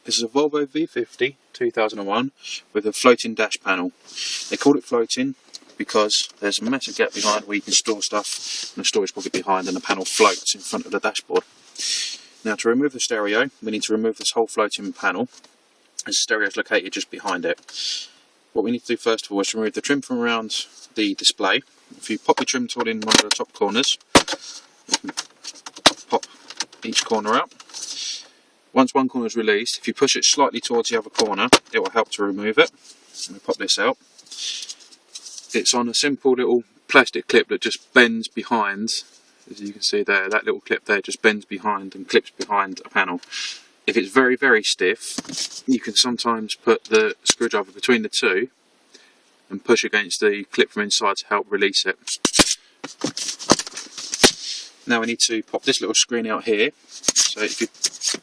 This is a Volvo V50 2001 with a floating dash panel. They called it floating because there's a massive gap behind where you can store stuff and a storage pocket behind, and the panel floats in front of the dashboard. Now, to remove the stereo, we need to remove this whole floating panel, as the stereo is located just behind it. What we need to do first of all is remove the trim from around the display. If you pop your trim tool in one of the top corners, pop each corner out. Once one corner is released, if you push it slightly towards the other corner, it will help to remove it. Let me pop this out. It's on a simple little plastic clip that just bends behind. As you can see there, that little clip there just bends behind and clips behind a panel. If it's very, very stiff, you can sometimes put the screwdriver between the two and push against the clip from inside to help release it. Now we need to pop this little screen out here. So if you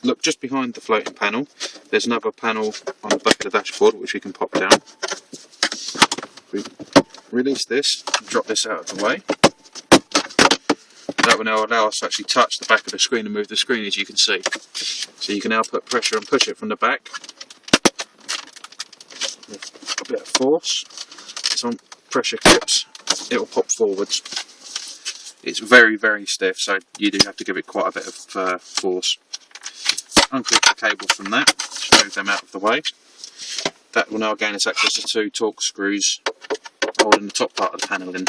look just behind the floating panel, there's another panel on the back of the dashboard which we can pop down. We release this, drop this out of the way. That will now allow us to actually touch the back of the screen and move the screen, as you can see. So you can now put pressure and push it from the back with a bit of force. Some pressure clips, it will pop forwards. It's very, very stiff, so you do have to give it quite a bit of force. Unclip the cable from that, just move them out of the way. That will now gain us access to two Torx screws holding the top part of the panel in.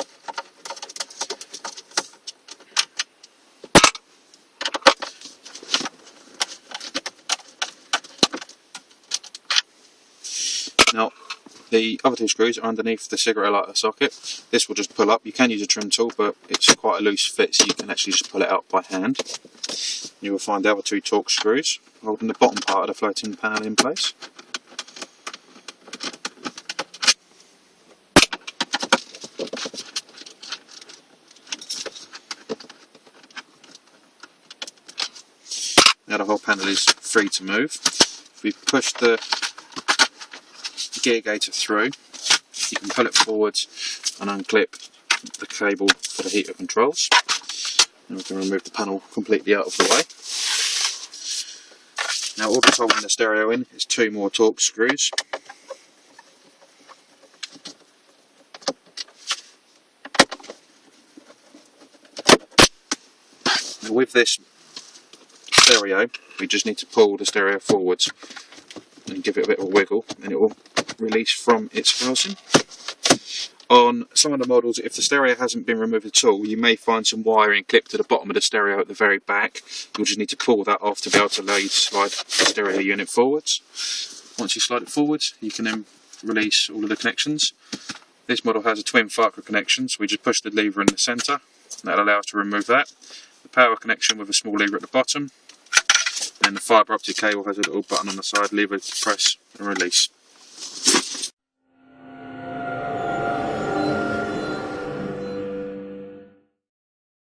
Now, the other two screws are underneath the cigarette lighter socket. This will just pull up. You can use a trim tool, but it's quite a loose fit, so you can actually just pull it out by hand. You will find the other two Torx screws holding the bottom part of the floating panel in place. Now the whole panel is free to move. If we push the gear gaiter through, you can pull it forwards and unclip the cable for the heater controls. And we can remove the panel completely out of the way. Now all that's holding the stereo in is two more Torx screws. Now with this stereo, we just need to pull the stereo forwards and give it a bit of a wiggle, and it will release from its housing. On some of the models, if the stereo hasn't been removed at all, you may find some wiring clipped to the bottom of the stereo at the very back. You'll just need to pull that off to be able to allow you to slide the stereo unit forwards. Once you slide it forwards, you can then release all of the connections. This model has a twin Farker connection, so we just push the lever in the centre. That'll allow us to remove that. The power connection with a small lever at the bottom. And the fibre optic cable has a little button on the side, lever to press and release.